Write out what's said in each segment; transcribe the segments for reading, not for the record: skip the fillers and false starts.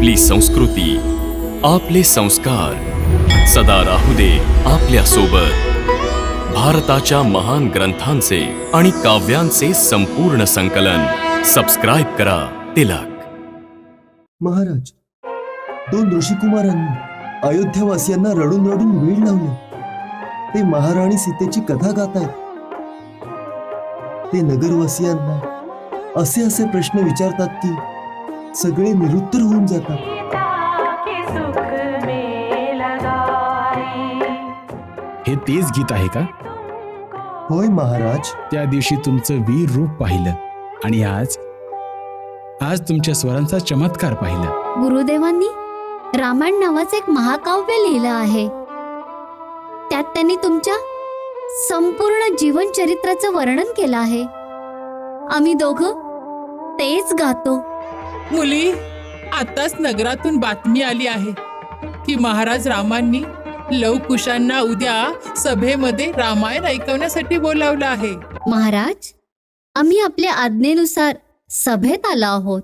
आपली संस्कृती, आपले संस्कार सदा राहू दे आपल्या सोबत. भारताच्या महान ग्रंथांचे आणि काव्यांचे संपूर्ण संकलन. सबस्क्राईब करा तिलक. महाराज, 2 ऋषिकुमारांनी अयोध्यावासियांना रडून रडून वेळ लावले. ते महाराणी सीतेची कथा गातायत. ते नगरवासियांना असे प्रश्न विचारतात की सगळे निरुत्तर होऊन जातात. हे तेच गीत आहे का? होय महाराज. त्या दिवशी तुमचं वीर रूप पाहिलं आणि आज तुमच्या स्वरांचा चमत्कार पाहिला. गुरुदेवांनी रामायण नावाचं एक महाकाव्य लिहिलं आहे. त्यात त्यांनी तुमच्या संपूर्ण जीवन चरित्राचं वर्णन केलं आहे. आम्ही दोघं तेच गातो. मुली, आताच नगरातून बातमी आली आहे की महाराज रामांनी लवकुशांना उद्या सभेमध्ये रामायण ऐकवण्यासाठी बोलावलं आहे. महाराज, आम्ही आपल्या आज्ञेनुसार सभेत आलो आहोत.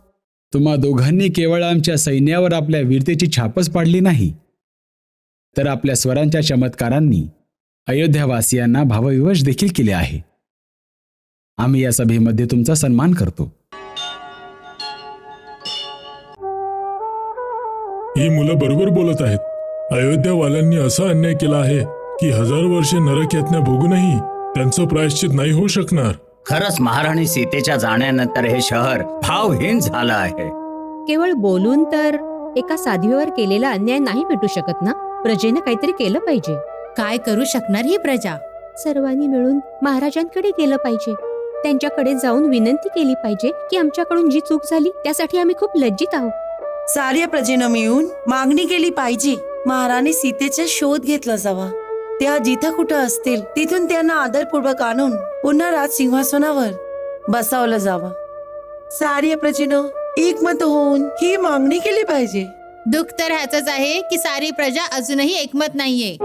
तुम्हा दोघांनी केवळ आमच्या सैन्यावर आपल्या वीरतेची छापच पाडली नाही, तर आपल्या स्वरांच्या चमत्कारांनी अयोध्यावासियांना भावविवश देखील केले आहे. आम्ही या सभेमध्ये तुमचा सन्मान करतो. ही मुलं बरोबर बोलत आहेत. अयोध्यावाल्यांनी असा अन्याय केला आहे की 1000 वर्षे नरक यातना भोगूनही त्यांचं प्रायश्चित नाही होऊ शकणार. खरंच महाराणी सीतेच्या जाण्यानंतर हे शहर भावहीन झालं आहे. केवळ बोलून तर एका साध्वीवर केलेला अन्याय नाही मिटू शकत ना. प्रजेने काहीतरी केलं पाहिजे. काय करू शकणार ही प्रजा? सर्वांनी मिळून महाराजांकडे गेलं पाहिजे. त्यांच्याकडे जाऊन विनंती केली पाहिजे की आमच्याकडून जी चूक झाली त्यासाठी आम्ही खूप लज्जित आहोत. साऱ्या प्रजेनं मिळून मागणी केली पाहिजे. महाराणी सीतेचा शोध घेतला जावा. त्या जिथं कुठं असतील तिथून त्यांना आदरपूर्वक आणून पुन्हा राज सिंहासनावर बसावलं जावं. साऱ्या प्रजेनं एकमत होऊन ही मागणी केली पाहिजे. दुःख तर ह्याच आहे की सारी प्रजा अजूनही एकमत नाहीये.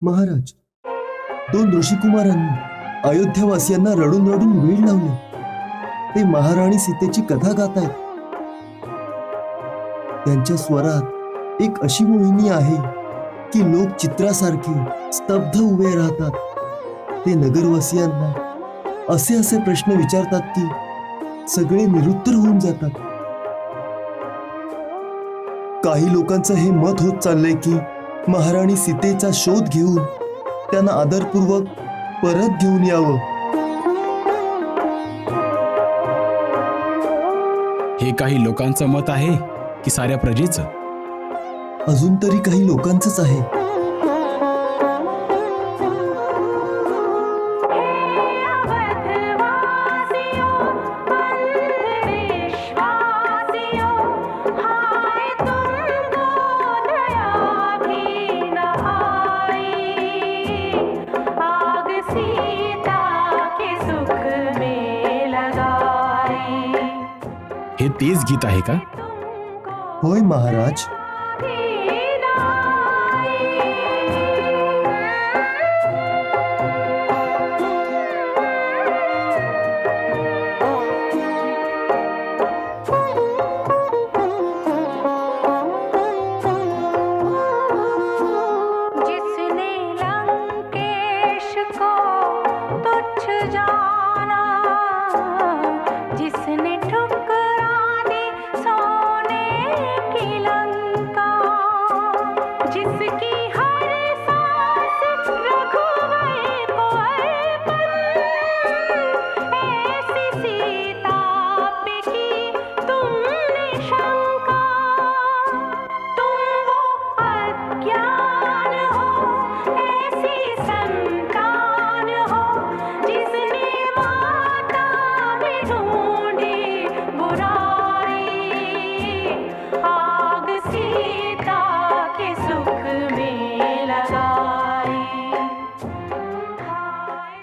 महाराज, 2 ऋषिकुमारांनी अयोध्यावासियांना रडून रडून वेळ लावले. ते महाराणी सीतेची कथा गातायत. त्यांच्या स्वरात एक अशी मोहिनी आहे की लोक चित्रासारखे स्तब्ध उभे राहतात. ते नगरवासियांना असे प्रश्न विचारतात की सगळे निरुत्तर होऊन जातात. काही लोकांचं हे मत होत चाललंय की महाराणी सीतेचा शोध घेऊन त्यांना आदरपूर्वक परत घेऊन यावं. हे काही लोकांचं मत आहे की साऱ्या प्रजेचं? अजून तरी काही लोकांचंच आहे. हे तेच गीत आहे का? होय महाराज. जिसने ठुकरा दी सोने की लंका. ढूंढी बुराई, आग सीता के सुख में लगाई।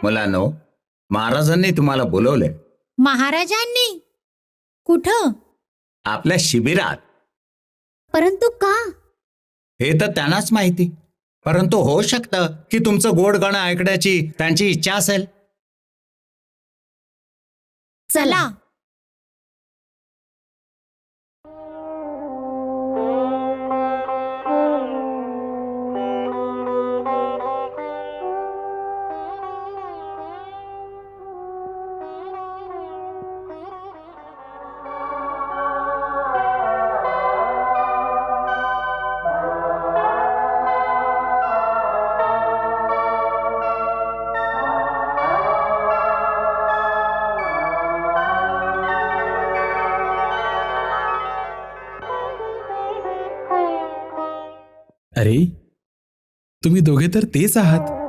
मुलांनो, महाराजांनी तुम्हाला बोलवलंय महाराजांनी कुठं? आपल्या शिबिरात. परंतु का? हे तर त्यांनाच माहिती, परंतु होऊ शकतं की तुमचं गोड गाणं ऐकण्याची त्यांची इच्छा असेल. चला. अरे, तुम्ही दोघे तर तेच आहात.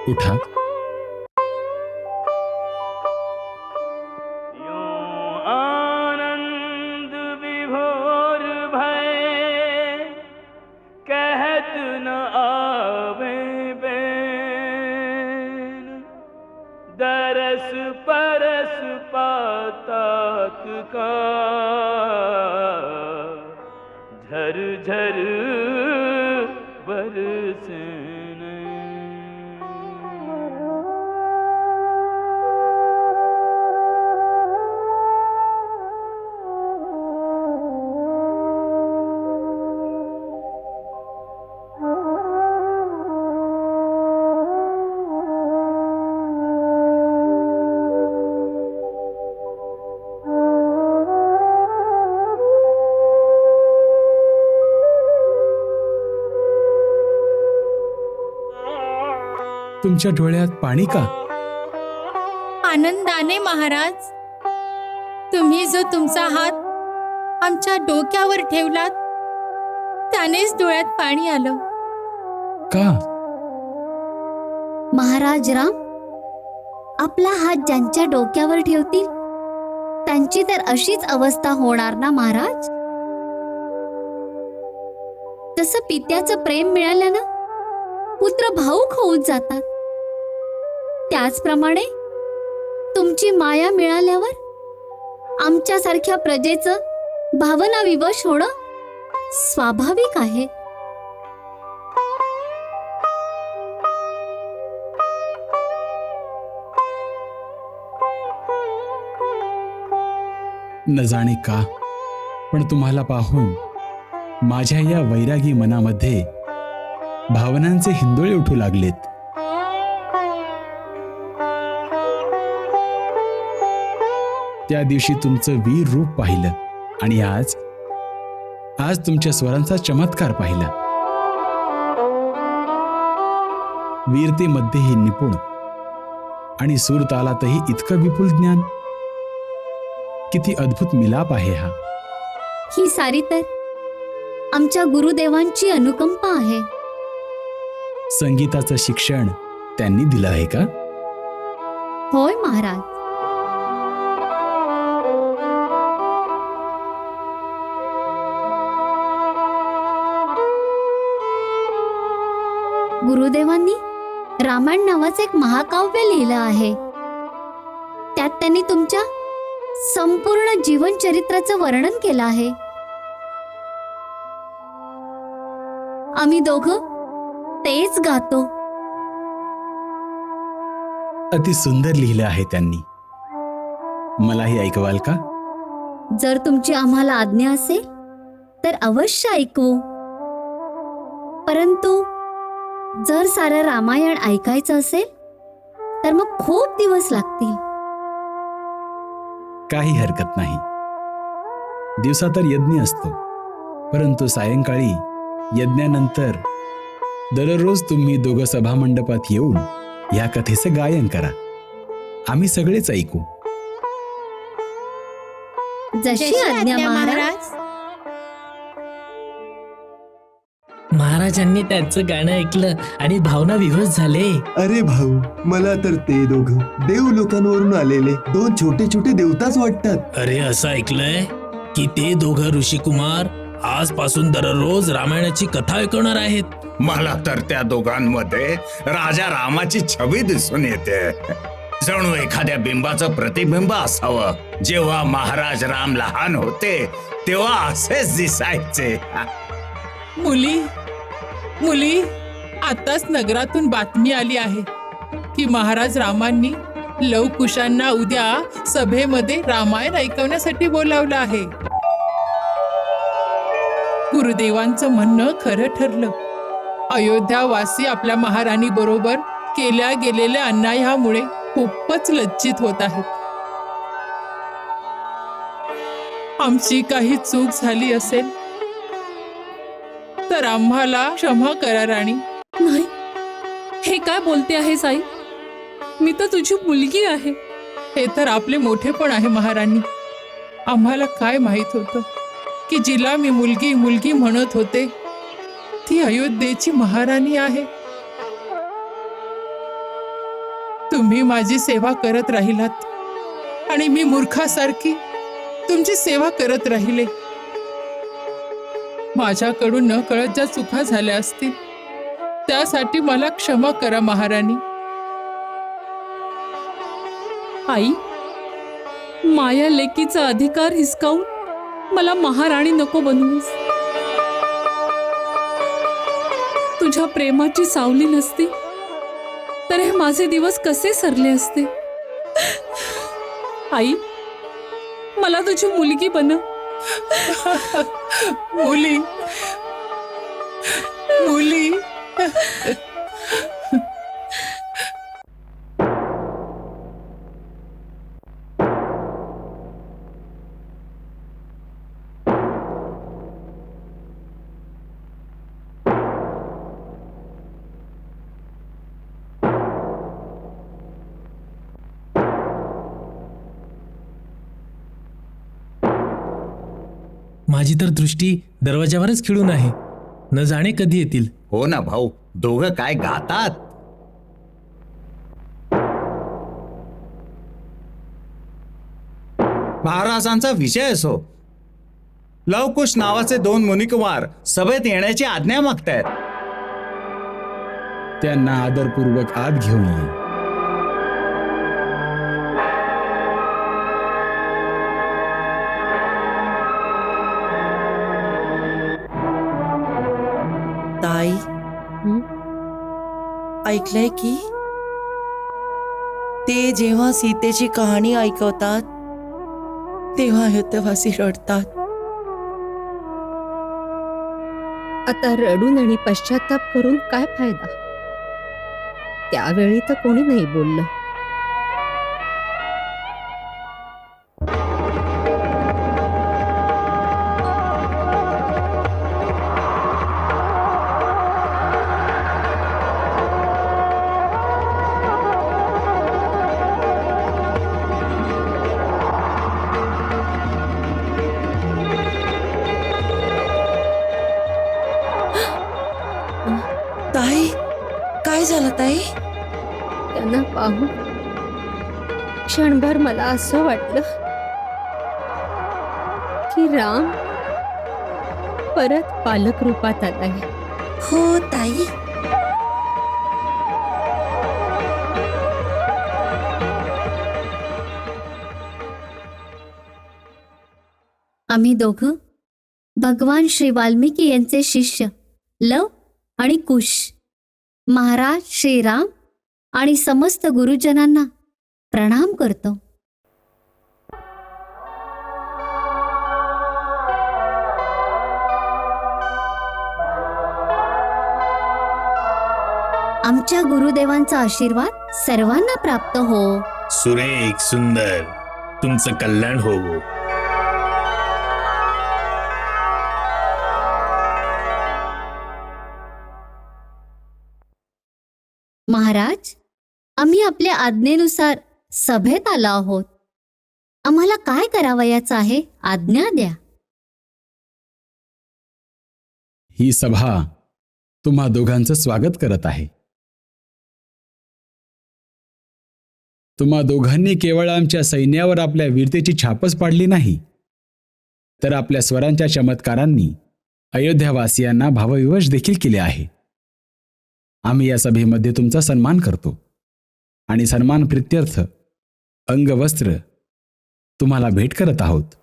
उठा. आनंद विभोर भय कहत न आवे बैन, दरस परस पातात का झर झर बरसे। तुमच्या डोळ्यात पाणी का? आनंदाने महाराज, तुम्ही जो तुमचा हात आमच्या डोक्यावर ठेवलात त्यानेच डोळ्यात पाणी आलं. का? महाराज राम आपला हात ज्यांच्या डोक्यावर ठेवतील त्यांची तर अशीच अवस्था होणार ना महाराज. तसं पित्याचं प्रेम मिळाल्यानं पुत्र भाऊक होऊन जातात, त्याचप्रमाणे तुमची माया मिळाल्यावर आमच्यासारख्या प्रजेचं भावना विवश होणं स्वाभाविक आहे. न जाणे का, पण तुम्हाला पाहून माझ्या या वैरागी मनामध्ये भावनांचे हिंदोळे उठू लागलेत. त्या दिवशी तुमचं वीर रूप पाहिलं आणि आज तुमच्या स्वरांचा चमत्कार पाहिला. वीरतेमध्येही निपुण आणि सूरतालातही इतकं विपुल ज्ञान. किती अद्भुत मिलाप आहे हा. ही सारी तर आमच्या गुरुदेवांची अनुकंपा आहे. संगीताचं शिक्षण त्यांनी दिलं आहे का? होय महाराज. गुरुदेवांनी रामायण नावाचं एक महाकाव्य लिहिलं आहे. त्यात त्यांनी तुमच्या संपूर्ण जीवन चरित्राचं वर्णन केलं आहे. आम्ही दोघं तेच गातो. अति सुंदर लिहिलं आहे त्यांनी. मलाही ऐकवाल का? जर तुमची आम्हाला आज्ञा असेल तर अवश्य ऐकवू. परंतु जर सारं रामायण ऐकायचं असेल तर मग खूप दिवस लागतील. काही हरकत नाही. दिवसा तर यज्ञ असतो, परंतु सायंकाळी यज्ञानंतर दररोज तुम्ही दोघं सभामंडपात येऊन या कथेचं गायन करा. आम्ही सगळेच ऐकू. जशी आज्ञा महाराज. महाराजांनी त्यांचं गाणं ऐकलं आणि भावना विवश झाले. अरे भाऊ, मला तर ते दोघं देव लोकांवरून आलेले 2 छोटे छोटे देवताच वाटतात. अरे असं ऐकलंय की ते दोघं ऋषिकुमार आजपासून दररोज रामायणाची कथा ऐकवणार आहेत. मला तर त्या दोघांमध्ये राजा रामाची छबी दिसून येते. जणू एखाद्या बिंबाचं प्रतिबिंब असावं. जेव्हा महाराज राम लहान होते तेव्हा असेच दिसायचे. मुली, आताच नगरातून बातमी आली आहे की महाराज रामांनी लवकुशांना उद्या सभेमध्ये रामायण ऐकवण्यासाठी बोलावलं आहे. गुरुदेवांचं म्हणणं खरं ठरलं. अयोध्यावासी आपल्या महाराणी बरोबर केल्या गेलेल्या अन्यायामुळे खूपच लज्जित होत आहेत. आमची काही चूक झाली असेल तर आम्हाला क्षमा करा राणी. नाही, हे काय बोलते आहेस आई? मी तर तुझी मुलगी आहे. हे तर आपले मोठेपण आहे महाराणी. आम्हाला काय माहित होतं की जिला मी मुलगी मुलगी म्हणत होते ती अयोध्येची महाराणी आहे. तुम्ही माझी सेवा करत राहिलात आणि मी मूर्खासारखी तुमची सेवा करत राहिले. माझ्याकडून न कळत ज्या चुका झाल्या असतील त्यासाठी मला क्षमा करा महाराणी. आई, माया लेकीचा अधिकार हिसकावून मला महाराणी नको बनवूस. तुझ्या प्रेमाची सावली नसती तर हे माझे दिवस कसे सरले असते. आई, मला तुझी मुलगी बनव. मुली माझी तर दृष्टी दरवाजावरच खिळून आहे. न जाणे कधी येतील. हो ना भाऊ, दोघं काय गातात. महाराजांचा विषय असो. लवकुश नावाचे 2 मुनिकुमार सभेत येण्याची आज्ञा मागतायत. त्यांना आदरपूर्वक आत घेऊन ये. ताई, ऐकलंय की ते जेव्हा सीतेची कहाणी ऐकवतात तेव्हा अयोध्यवासी रडतात. आता रडून आणि पश्चाताप करून काय फायदा? त्यावेळी तर कोणी नाही बोललं. ताई, काय झालं ताई? त्यांना पाहून क्षणभर मला असं वाटलं की राम परत पालक रूपात आलाय. हो ताई. आम्ही दोघं भगवान श्री वाल्मिकी यांचे शिष्य लव आणि कुश, महाराज श्रीराम आणि समस्त गुरुजनांना प्रणाम करतो. आमच्या गुरुदेवांचा आशीर्वाद सर्वांना प्राप्त हो. सुरेख सुंदर, तुमचं कल्याण होवो. महाराज, आम्ही आपल्या आज्ञेनुसार सभेत आलो आहोत. आम्हाला काय करावयाचं आहे, आज्ञा द्या. ही सभा तुम्हा दोघांचं स्वागत करत आहे. तुम्हा दोघांनी केवळ आमच्या सैन्यावर आपल्या वीरतेची छापच पाडली नाही, तर आपल्या स्वरांच्या चमत्कारांनी अयोध्यावासियांना भावविवश देखील केले आहे. आम्ही या सभेमध्ये तुमचा सन्मान करतो आणि सन्मान प्रित्यर्थ अंगवस्त्र तुम्हाला भेट करत आहोत.